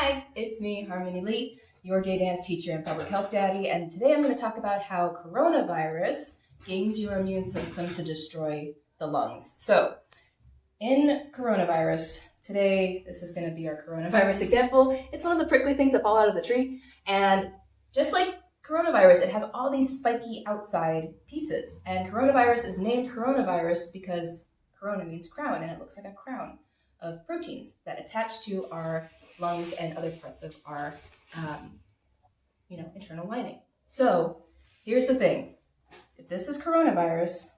Hi, it's me, Harmony Lee, your gay dance teacher and public health daddy, and today I'm going to talk about how coronavirus games your immune system to destroy the lungs. So, in coronavirus, today, this is going to be our coronavirus example. It's one of the prickly things that fall out of the tree, and just like coronavirus, it has all these spiky outside pieces, and coronavirus is named coronavirus because corona means crown, and it looks like a crown of proteins that attach to our lungs and other parts of our internal lining. So here's the thing. If this is coronavirus,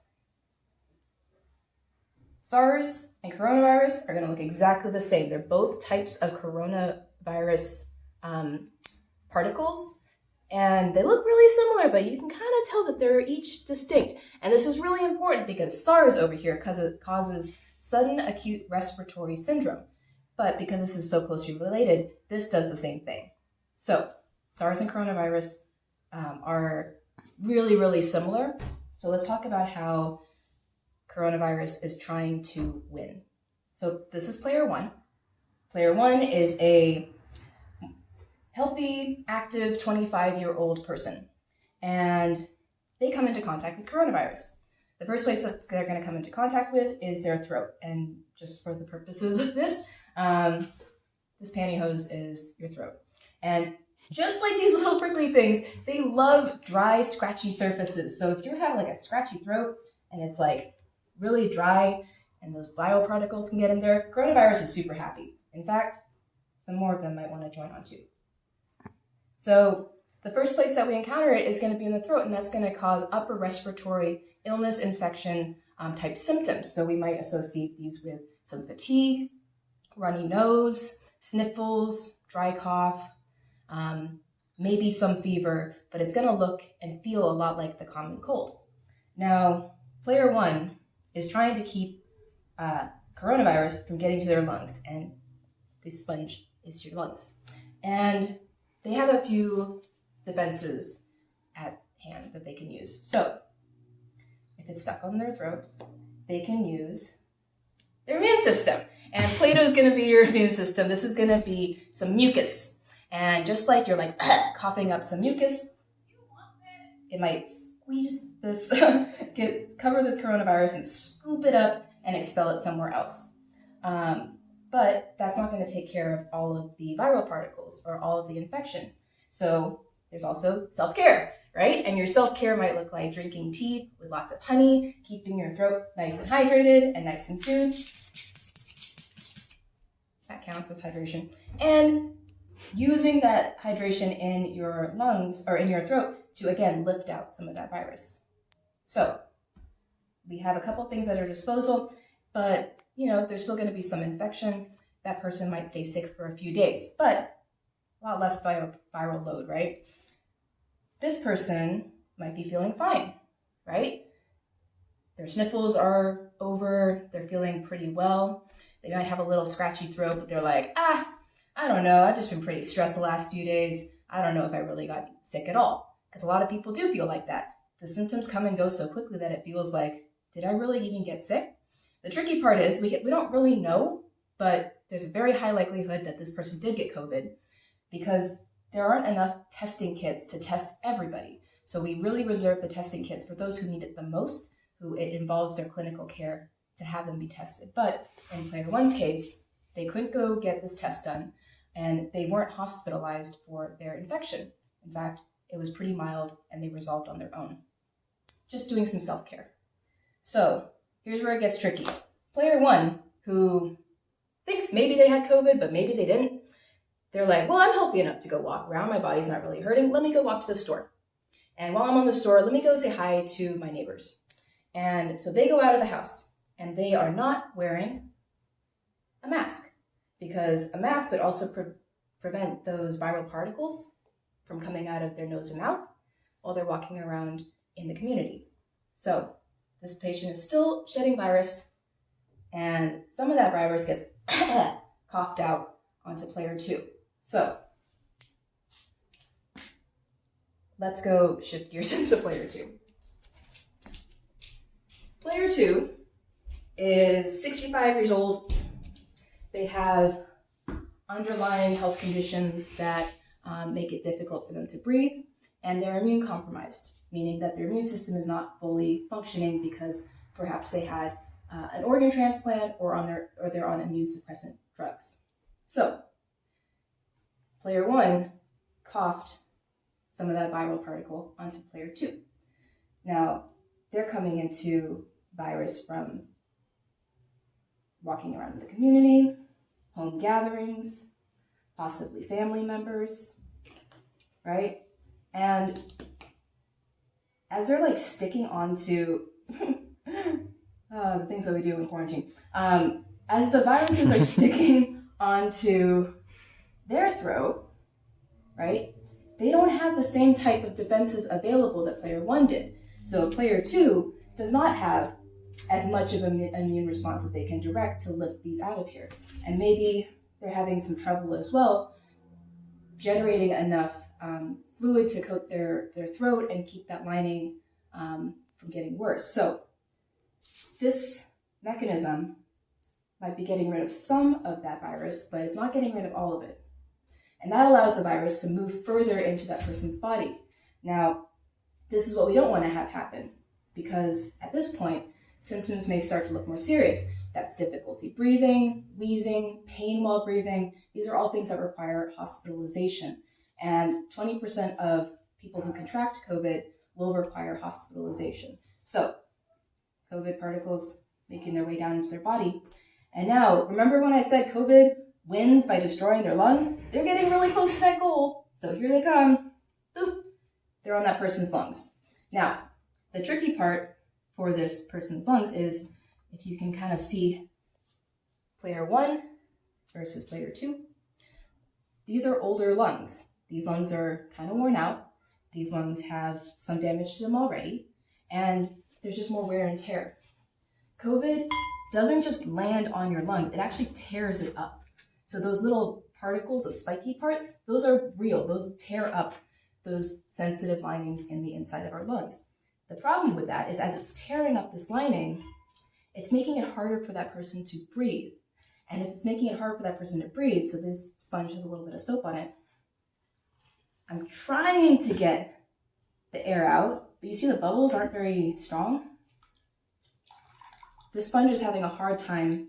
SARS and coronavirus are going to look exactly the same. They're both types of coronavirus particles, and they look really similar, but you can kind of tell that they're each distinct. And this is really important because SARS over here causes sudden acute respiratory syndrome. But because this is so closely related, this does the same thing. So SARS and coronavirus are really, really similar. So let's talk about how coronavirus is trying to win. So this is player one. Player one is a healthy, active, 25-year-old person. And they come into contact with coronavirus. The first place that they're going to come into contact with is their throat. And just for the purposes of this pantyhose is your throat. And just like these little prickly things, they love dry, scratchy surfaces. So if you have like a scratchy throat and it's like really dry and those viral particles can get in there, coronavirus is super happy. In fact, some more of them might want to join on too. So the first place that we encounter it is going to be in the throat, and that's going to cause upper respiratory illness, infection type symptoms. So we might associate these with some fatigue, runny nose, sniffles, dry cough, maybe some fever, but it's going to look and feel a lot like the common cold. Now, player one is trying to keep coronavirus from getting to their lungs, and this sponge is your lungs. And they have a few defenses at hand that they can use. So, if it's stuck on their throat, they can use their immune system. And Play-Doh is going to be your immune system. This is going to be some mucus. And just like you're like coughing up some mucus, it might squeeze this, cover this coronavirus and scoop it up and expel it somewhere else. But that's not going to take care of all of the viral particles or all of the infection. So there's also self-care, right? And your self-care might look like drinking tea with lots of honey, keeping your throat nice and hydrated and nice and soothed. That counts as hydration. And using that hydration in your lungs or in your throat to, again, lift out some of that virus. So we have a couple things at our disposal, but if there's still going to be some infection, that person might stay sick for a few days, but a lot less viral load, right? This person might be feeling fine, right? Their sniffles are over, they're feeling pretty well. They might have a little scratchy throat, but they're like, I don't know, I've just been pretty stressed the last few days. I don't know if I really got sick at all. Because a lot of people do feel like that. The symptoms come and go so quickly that it feels like, did I really even get sick? The tricky part is we don't really know, but there's a very high likelihood that this person did get COVID because there aren't enough testing kits to test everybody. So we really reserve the testing kits for those who need it the most, who it involves their clinical care to have them be tested. But in player one's case, they couldn't go get this test done and they weren't hospitalized for their infection. In fact, it was pretty mild and they resolved on their own. Just doing some self-care. So here's where it gets tricky. Player one, who thinks maybe they had COVID, but maybe they didn't, they're like, well, I'm healthy enough to go walk around. My body's not really hurting. Let me go walk to the store. And while I'm on the store, let me go say hi to my neighbors. And so they go out of the house and they are not wearing a mask because a mask would also prevent those viral particles from coming out of their nose and mouth while they're walking around in the community. So this patient is still shedding virus, and some of that virus gets coughed out onto player two. So let's go shift gears into player two. Player two is 65 years old. They have underlying health conditions that make it difficult for them to breathe, and they're immune compromised, meaning that their immune system is not fully functioning because perhaps they had an organ transplant or they're on immune suppressant drugs. So, player 1 coughed some of that viral particle onto player 2. Now, they're coming into virus from walking around in the community, home gatherings, possibly family members, right? And as they're like sticking onto the things that we do in quarantine, as the viruses are sticking onto their throat, right? They don't have the same type of defenses available that player 1 did. So player 2 does not have as much of an immune response that they can direct to lift these out of here. And maybe they're having some trouble as well generating enough fluid to coat their throat and keep that lining from getting worse. So this mechanism might be getting rid of some of that virus, but it's not getting rid of all of it. And that allows the virus to move further into that person's body. Now, this is what we don't want to have happen, because at this point, symptoms may start to look more serious. That's difficulty breathing, wheezing, pain while breathing. These are all things that require hospitalization. And 20% of people who contract COVID will require hospitalization. So, COVID particles making their way down into their body. And now, remember when I said COVID wins by destroying their lungs? They're getting really close to that goal. So here they come. Boop. They're on that person's lungs. Now, the tricky part for this person's lungs is if you can kind of see player 1 versus player 2. These are older lungs. These lungs are kind of worn out. These lungs have some damage to them already, and there's just more wear and tear. COVID doesn't just land on your lung, it actually tears it up. So those little particles, those spiky parts, those are real. Those tear up those sensitive linings in the inside of our lungs. The problem with that is as it's tearing up this lining, it's making it harder for that person to breathe. And if it's making it harder for that person to breathe, so this sponge has a little bit of soap on it, I'm trying to get the air out, but you see the bubbles aren't very strong? The sponge is having a hard time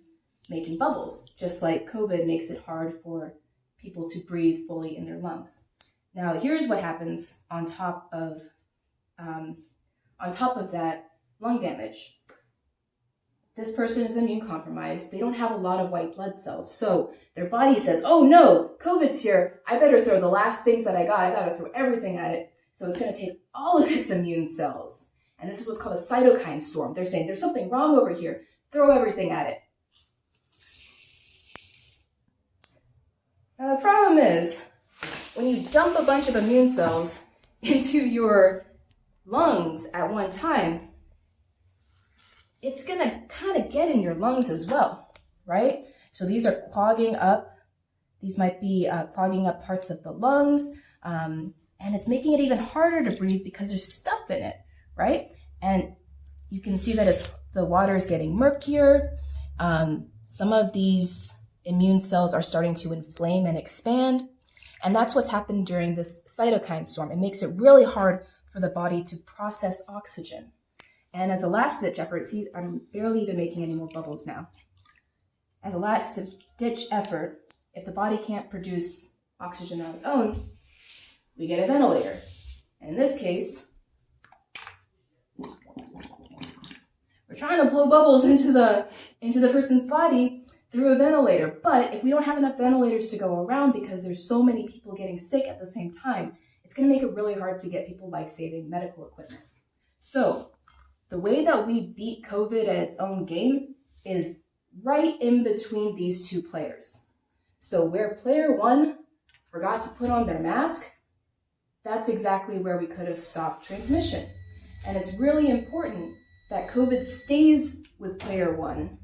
making bubbles, just like COVID makes it hard for people to breathe fully in their lungs. Now, here's what happens on top of that lung damage. This person is immune compromised. They don't have a lot of white blood cells. So their body says, oh no, COVID's here. I better throw the last things that I got to throw everything at it. So it's going to take all of its immune cells. And this is what's called a cytokine storm. They're saying there's something wrong over here. Throw everything at it. Now the problem is, when you dump a bunch of immune cells into your lungs at one time, it's going to kind of get in your lungs as well, right? So these are clogging up. These might be clogging up parts of the lungs, and it's making it even harder to breathe because there's stuff in it, right? And you can see that as the water is getting murkier, some of these immune cells are starting to inflame and expand, and that's what's happened during this cytokine storm. It makes it really hard for the body to process oxygen. And as a last-ditch effort, see, I'm barely even making any more bubbles now. As a last-ditch effort, if the body can't produce oxygen on its own, we get a ventilator. And in this case, we're trying to blow bubbles into the person's body through a ventilator. But if we don't have enough ventilators to go around because there's so many people getting sick at the same time, it's going to make it really hard to get people life-saving medical equipment. So the way that we beat COVID at its own game is right in between these two players. So where player 1 forgot to put on their mask, that's exactly where we could have stopped transmission. And it's really important that COVID stays with player 1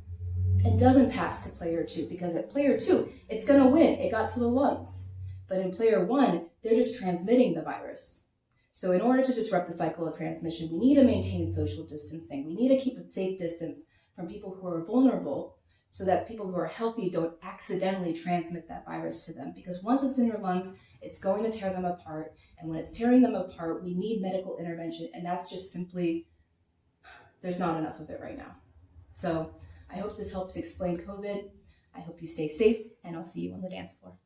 and doesn't pass to player 2, because at player 2, it's going to win. It got to the lungs. But in player 1, they're just transmitting the virus. So in order to disrupt the cycle of transmission, we need to maintain social distancing. We need to keep a safe distance from people who are vulnerable so that people who are healthy don't accidentally transmit that virus to them. Because once it's in your lungs, it's going to tear them apart. And when it's tearing them apart, we need medical intervention. And that's just simply, there's not enough of it right now. So I hope this helps explain COVID. I hope you stay safe, and I'll see you on the dance floor.